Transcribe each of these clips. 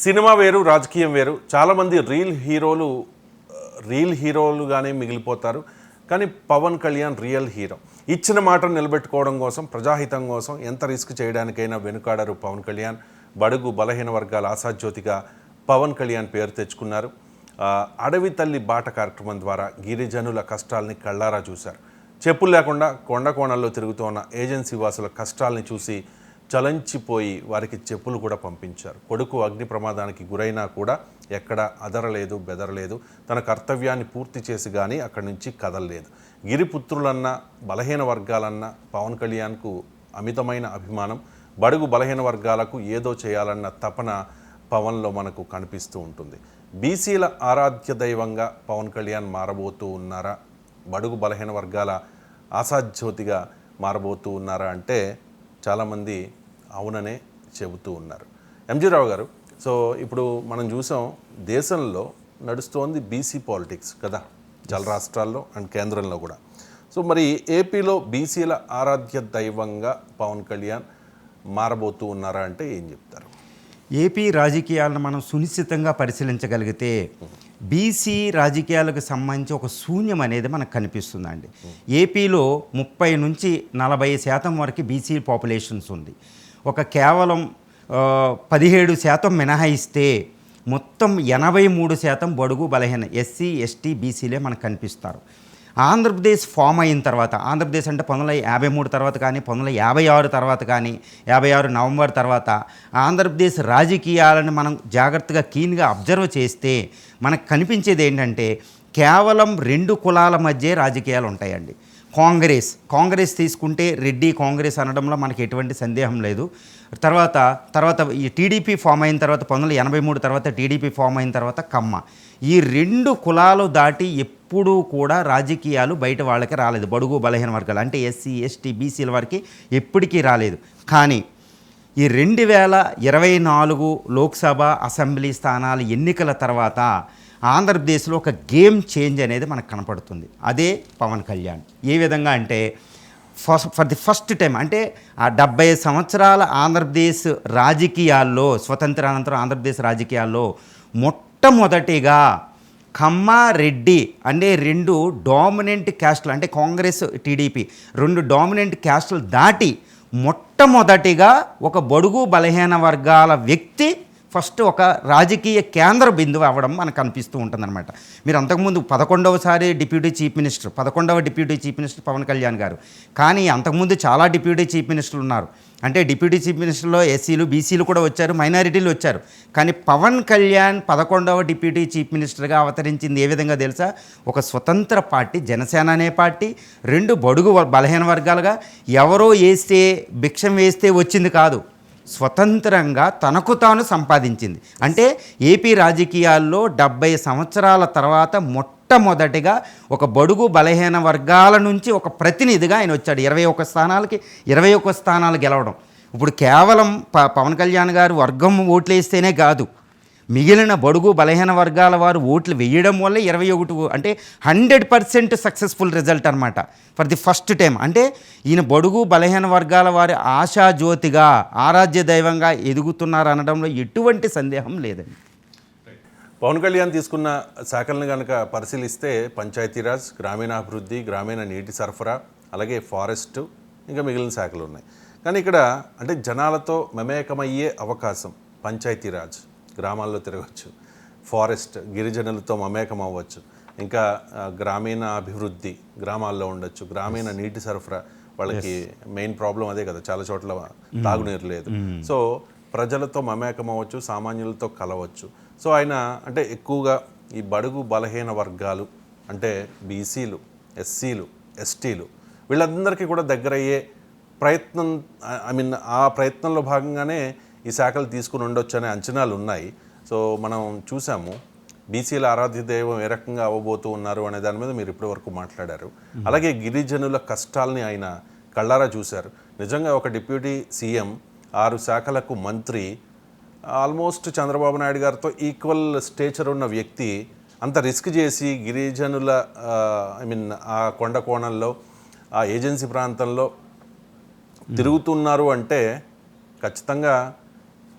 Cinema వేరు, రాజకీయం వేరు. చాలామంది రీల్ హీరోలుగానే మిగిలిపోతారు. కానీ పవన్ కళ్యాణ్ రియల్ హీరో. ఇచ్చిన మాటను నిలబెట్టుకోవడం కోసం, ప్రజాహితం కోసం ఎంత రిస్క్ చేయడానికైనా వెనుకాడరు పవన్ కళ్యాణ్. బడుగు బలహీన వర్గాల ఆశాజ్యోతిగా పవన్ కళ్యాణ్ పేరు తెచ్చుకున్నారు. అడవి తల్లి బాట కార్యక్రమం ద్వారా గిరిజనుల కష్టాలని కళ్ళారా చూశారు. చెప్పులు లేకుండా కొండ కోణల్లో తిరుగుతున్న ఏజెన్సీ వాసుల కష్టాలని చూసి చలంచిపోయి వారికి చెప్పులు కూడా పంపించారు. కొడుకు అగ్ని ప్రమాదానికి గురైనా కూడా ఎక్కడ అదరలేదు, బెదరలేదు. తన కర్తవ్యాన్ని పూర్తి చేసి కానీ అక్కడి నుంచి కదలలేదు. గిరిపుత్రులన్నా బలహీన వర్గాలన్నా పవన్ కళ్యాణ్కు అమితమైన అభిమానం. బడుగు బలహీన వర్గాలకు ఏదో చేయాలన్న తపన పవన్లో మనకు కనిపిస్తూ ఉంటుంది. బీసీల ఆరాధ్య దైవంగా పవన్ కళ్యాణ్ మారబోతూ ఉన్నారా? బడుగు బలహీన వర్గాల ఆశాజ్యోతిగా మారబోతూ ఉన్నారా అంటే చాలామంది అవుననే చెబుతూ ఉన్నారు. ఎంజీ రావు గారు, సో ఇప్పుడు మనం చూసాం దేశంలో నడుస్తోంది బీసీ పాలిటిక్స్ కదా, చాలా రాష్ట్రాల్లో అండ్ కేంద్రంలో కూడా. సో మరి ఏపీలో బీసీల ఆరాధ్య దైవంగా పవన్ కళ్యాణ్ మారబోతూ ఉన్నారా అంటే ఏం చెప్తారు? ఏపీ రాజకీయాలను మనం సునిశ్చితంగా పరిశీలించగలిగితే బీసీ రాజకీయాలకు సంబంధించి ఒక శూన్యం అనేది మనకు కనిపిస్తుందండి. ఏపీలో 30 నుంచి 40% వరకు బీసీ పాపులేషన్స్ ఉంది. ఒక కేవలం 17% మినహాయిస్తే మొత్తం 83% బడుగు బలహీన ఎస్సీ, ఎస్టీ, బీసీలే మనకు కనిపిస్తారు. ఆంధ్రప్రదేశ్ ఫామ్ అయిన తర్వాత, ఆంధ్రప్రదేశ్ అంటే 1953 తర్వాత కానీ 1956 తర్వాత కానీ 56 నవంబర్ తర్వాత ఆంధ్రప్రదేశ్ రాజకీయాలను మనం జాగ్రత్తగా కీన్గా అబ్జర్వ్ చేస్తే మనకు కనిపించేది ఏంటంటే కేవలం 2 కులాల మధ్య రాజకీయాలు ఉంటాయండి. కాంగ్రెస్ తీసుకుంటే రెడ్డి కాంగ్రెస్ అనడంలో మనకి ఎటువంటి సందేహం లేదు. తర్వాత ఈ టీడీపీ ఫామ్ అయిన తర్వాత 1983 తర్వాత టీడీపీ ఫామ్ అయిన తర్వాత కమ్మ. ఈ 2 కులాలు దాటి ఎప్పుడూ కూడా రాజకీయాలు బయట వాళ్ళకి రాలేదు. బడుగు బలహీన వర్గాలు అంటే ఎస్సీ, ఎస్టీ, బీసీల వరకు ఎప్పటికీ రాలేదు. కానీ ఈ 2024 లోక్సభ అసెంబ్లీ స్థానాల ఎన్నికల తర్వాత ఆంధ్రప్రదేశ్లో ఒక గేమ్ చేంజ్ అనేది మనకు కనపడుతుంది. అదే పవన్ కళ్యాణ్. ఏ విధంగా అంటే ఫర్ ది ఫస్ట్ టైం అంటే ఆ 70 సంవత్సరాల ఆంధ్రప్రదేశ్ రాజకీయాల్లో, స్వతంత్రానంతరం ఆంధ్రప్రదేశ్ రాజకీయాల్లో మొట్టమొదటిగా కమ్మ, రెడ్డి అనే 2 డామినెంట్ క్యాస్టులు అంటే కాంగ్రెస్, టీడీపీ 2 డామినెంట్ క్యాస్టులు దాటి మొట్టమొదటిగా ఒక బడుగు బలహీన వర్గాల వ్యక్తి ఫస్ట్ ఒక రాజకీయ కేంద్ర బిందువు అవ్వడం మనకు అనిపిస్తూ ఉంటుందన్నమాట. మీరు అంతకుముందు 11వ deputy chief minister Pawan Kalyan garu. కానీ అంతకుముందు చాలా డిప్యూటీ చీఫ్ మినిస్టర్లు ఉన్నారు. అంటే డిప్యూటీ చీఫ్ మినిస్టర్లో ఎస్సీలు, బీసీలు కూడా వచ్చారు, మైనారిటీలు వచ్చారు. కానీ పవన్ కళ్యాణ్ 11వ డిప్యూటీ చీఫ్ మినిస్టర్గా అవతరించింది ఏ విధంగా తెలుసా? ఒక స్వతంత్ర పార్టీ, జనసేన అనే పార్టీ, 2 బడుగు బలహీన వర్గాలుగా ఎవరో భిక్షం వేస్తే వచ్చింది కాదు, స్వతంత్రంగా తనకు తాను సంపాదించింది. అంటే ఏపీ రాజకీయాల్లో 70 సంవత్సరాల తర్వాత మొట్టమొదటిగా ఒక బడుగు బలహీన వర్గాల నుంచి ఒక ప్రతినిధిగా ఆయన వచ్చాడు. 21 స్థానాలు గెలవడం. ఇప్పుడు కేవలం పవన్ కళ్యాణ్ గారు వర్గం ఓట్లు వేస్తేనే కాదు, మిగిలిన బడుగు బలహీన వర్గాల వారు ఓట్లు వేయడం వల్ల 21 అంటే 100% సక్సెస్ఫుల్ రిజల్ట్ అనమాట ఫర్ ది ఫస్ట్ టైం. అంటే ఈయన బడుగు బలహీన వర్గాల వారి ఆశాజ్యోతిగా, ఆరాధ్య దైవంగా ఎదుగుతున్నారు అనడంలో ఎటువంటి సందేహం లేదండి. పవన్ కళ్యాణ్ తీసుకున్న శాఖలను కనుక పరిశీలిస్తే పంచాయతీరాజ్, గ్రామీణాభివృద్ధి, గ్రామీణ నీటి సరఫరా, అలాగే ఫారెస్ట్, ఇంకా మిగిలిన శాఖలు ఉన్నాయి. కానీ ఇక్కడ అంటే జనాలతో మమేకమయ్యే అవకాశం, పంచాయతీరాజ్ గ్రామాల్లో తిరగవచ్చు, ఫారెస్ట్ గిరిజనులతో మమేకం అవ్వచ్చు, ఇంకా గ్రామీణ అభివృద్ధి గ్రామాల్లో ఉండొచ్చు, గ్రామీణ నీటి సరఫరా వాళ్ళకి మెయిన్ ప్రాబ్లం అదే కదా, చాలా చోట్ల తాగునీరు లేదు. సో ప్రజలతో మమేకం అవ్వచ్చు, సామాన్యులతో కలవచ్చు. సో ఆయన అంటే ఎక్కువగా ఈ బడుగు బలహీన వర్గాలు అంటే బీసీలు, ఎస్సీలు, ఎస్టీలు వీళ్ళందరికీ కూడా దగ్గరయ్యే ప్రయత్నం, ఆ ప్రయత్నంలో భాగంగానే ఈ శాఖలు తీసుకుని ఉండొచ్చు అనే అంచనాలు ఉన్నాయి. సో మనం చూసాము బీసీల ఆరాధ్య దైవం ఏ రకంగా అవ్వబోతూ ఉన్నారు అనే దాని మీద మీరు ఇప్పటివరకు మాట్లాడారు. అలాగే గిరిజనుల కష్టాలని ఆయన కళ్ళారా చూశారు. నిజంగా ఒక డిప్యూటీ సీఎం, 6 శాఖలకు మంత్రి, ఆల్మోస్ట్ చంద్రబాబు నాయుడు గారితో ఈక్వల్ స్టేచర్ ఉన్న వ్యక్తి అంత రిస్క్ చేసి గిరిజనుల ఆ కొండ కోణంలో, ఆ ఏజెన్సీ ప్రాంతంలో తిరుగుతున్నారు అంటే ఖచ్చితంగా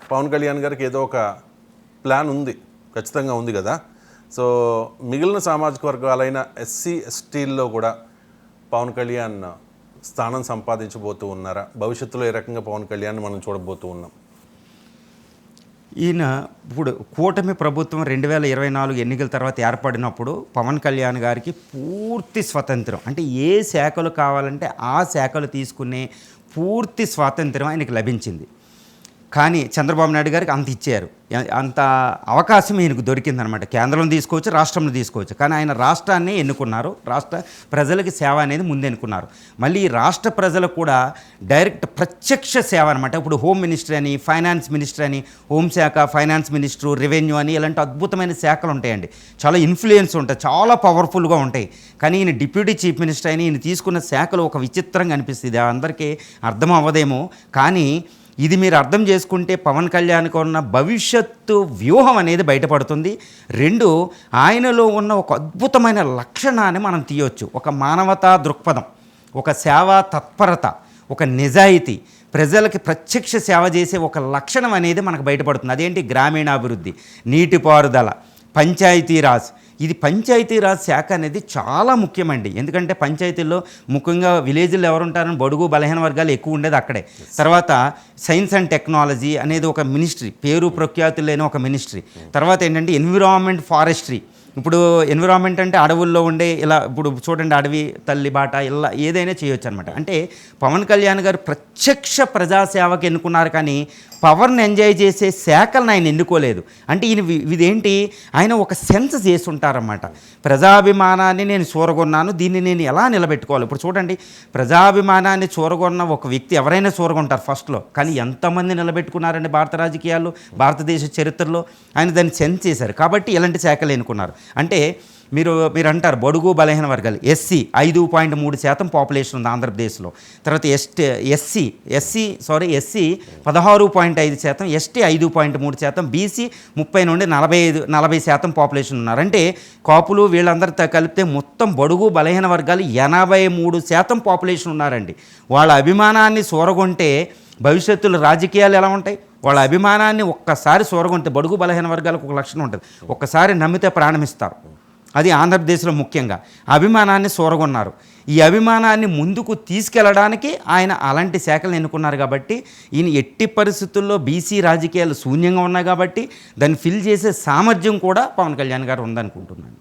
పవన్ కళ్యాణ్ గారికి ఏదో ఒక ప్లాన్ ఉంది, ఖచ్చితంగా ఉంది కదా. సో మిగిలిన సామాజిక వర్గాలైన ఎస్సీ ఎస్టీల్లో కూడా పవన్ కళ్యాణ్ స్థానం సంపాదించబోతూ ఉన్నారా? భవిష్యత్తులో ఏ రకంగా పవన్ కళ్యాణ్ మనం చూడబోతూ ఉన్నాం? ఈయన ఇప్పుడు కూటమి ప్రభుత్వం 2024 ఎన్నికల తర్వాత ఏర్పడినప్పుడు పవన్ కళ్యాణ్ గారికి పూర్తి స్వతంత్రం, అంటే ఏ శాఖలు కావాలంటే ఆ శాఖలు తీసుకునే పూర్తి స్వాతంత్రం ఆయనకి లభించింది. కానీ చంద్రబాబు నాయుడు గారికి అంత ఇచ్చారు, అంత అవకాశం ఈయనకు దొరికిందనమాట. కేంద్రంలో తీసుకోవచ్చు, రాష్ట్రంలో తీసుకోవచ్చు, కానీ ఆయన రాష్ట్రాన్ని ఎన్నుకున్నారు. రాష్ట్ర ప్రజలకి సేవ అనేది ముందు ఎన్నుకున్నారు. మళ్ళీ ఈ రాష్ట్ర ప్రజలకు కూడా డైరెక్ట్ ప్రత్యక్ష సేవ అనమాట. ఇప్పుడు హోమ్ మినిస్టర్ అని, ఫైనాన్స్ మినిస్టర్ అని, హోంశాఖ, ఫైనాన్స్ మినిస్టర్, రెవెన్యూ అని ఇలాంటి అద్భుతమైన శాఖలు ఉంటాయండి. చాలా ఇన్ఫ్లుయెన్స్ ఉంటాయి, చాలా పవర్ఫుల్గా ఉంటాయి. కానీ ఈయన డిప్యూటీ చీఫ్ మినిస్టర్ అని ఈయన తీసుకున్న శాఖలు ఒక విచిత్రంగా అనిపిస్తుంది. అందరికీ అర్థం అవ్వదేమో, కానీ ఇది మీరు అర్థం చేసుకుంటే పవన్ కళ్యాణ్కి ఉన్న భవిష్యత్తు వ్యూహం అనేది బయటపడుతుంది. రెండు, ఆయనలో ఉన్న ఒక అద్భుతమైన లక్షణాన్ని మనం తీయొచ్చు. ఒక మానవతా దృక్పథం, ఒక సేవా తత్పరత, ఒక నిజాయితీ, ప్రజలకి ప్రత్యక్ష సేవ చేసే ఒక లక్షణం అనేది మనకు బయటపడుతుంది. అదేంటి? గ్రామీణాభివృద్ధి, నీటిపారుదల, పంచాయతీరాజ్. ఇది పంచాయతీరాజ్ శాఖ అనేది చాలా ముఖ్యమండి. ఎందుకంటే పంచాయతీల్లో ముఖ్యంగా విలేజ్లో ఎవరు ఉంటారని బడుగు బలహీన వర్గాలు ఎక్కువ ఉండేది అక్కడే. తర్వాత సైన్స్ అండ్ టెక్నాలజీ అనేది ఒక మినిస్ట్రీ, పేరు ప్రఖ్యాతులు లేని ఒక మినిస్ట్రీ. తర్వాత ఏంటంటే ఎన్విరాన్మెంట్, ఫారెస్ట్రీ. ఇప్పుడు ఎన్విరాన్మెంట్ అంటే అడవుల్లో ఉండే ఇలా, ఇప్పుడు చూడండి అడవి తల్లి బాట, ఇలా ఏదైనా చేయొచ్చు అనమాట. అంటే పవన్ కళ్యాణ్ గారు ప్రత్యక్ష ప్రజాసేవకు ఎన్నుకున్నారు, కానీ పవర్ని ఎంజాయ్ చేసే శాఖలను ఆయన ఎన్నుకోలేదు. అంటే ఈయన ఇదేంటి, ఆయన ఒక సెన్స్ చేసి ఉంటారన్నమాట. ప్రజాభిమానాన్ని నేను చూరగొన్నాను, దీన్ని నేను ఎలా నిలబెట్టుకోవాలి. ఇప్పుడు చూడండి, ప్రజాభిమానాన్ని చూరగొన్న ఒక వ్యక్తి ఎవరైనా చూరగొంటారు ఫస్ట్లో, కానీ ఎంతమంది నిలబెట్టుకున్నారండి భారత రాజకీయాల్లో, భారతదేశ చరిత్రలో ఆయన దాన్ని సెన్స్ చేశారు. కాబట్టి ఇలాంటి శాఖలు ఎన్నుకున్నారు. అంటే మీరు అంటారు బడుగు బలహీన వర్గాలు, ఎస్సీ 5.3% పాపులేషన్ ఉంది ఆంధ్రప్రదేశ్లో. తర్వాత ఎస్సీ 16.5%, ఎస్టీ 5.3%, బీసీ 30 నుండి 40% పాపులేషన్ ఉన్నారు. అంటే కాపులు వీళ్ళందరితో కలిపితే మొత్తం బడుగు బలహీన వర్గాలు 83% పాపులేషన్ ఉన్నారండి. వాళ్ళ అభిమానాన్ని సూరగొంటే భవిష్యత్తులో రాజకీయాలు ఎలా ఉంటాయి? వాళ్ళ అభిమానాన్ని ఒక్కసారి సూరగొంటే, బడుగు బలహీన వర్గాలకు ఒక లక్షణం ఉంటుంది, ఒక్కసారి నమ్మితే ప్రాణమిస్తారు. అది ఆంధ్రప్రదేశ్లో ముఖ్యంగా అభిమానాన్ని సూరగొన్నారు. ఈ అభిమానాన్ని ముందుకు తీసుకెళ్ళడానికి ఆయన అలాంటి శాఖలను ఎన్నుకున్నారు. కాబట్టి ఈయన ఎట్టి పరిస్థితుల్లో బీసీ రాజకీయాలు శూన్యంగా ఉన్నాయి కాబట్టి దాన్ని ఫిల్ చేసే సామర్థ్యం కూడా పవన్ కళ్యాణ్ గారు ఉందనుకుంటున్నాను.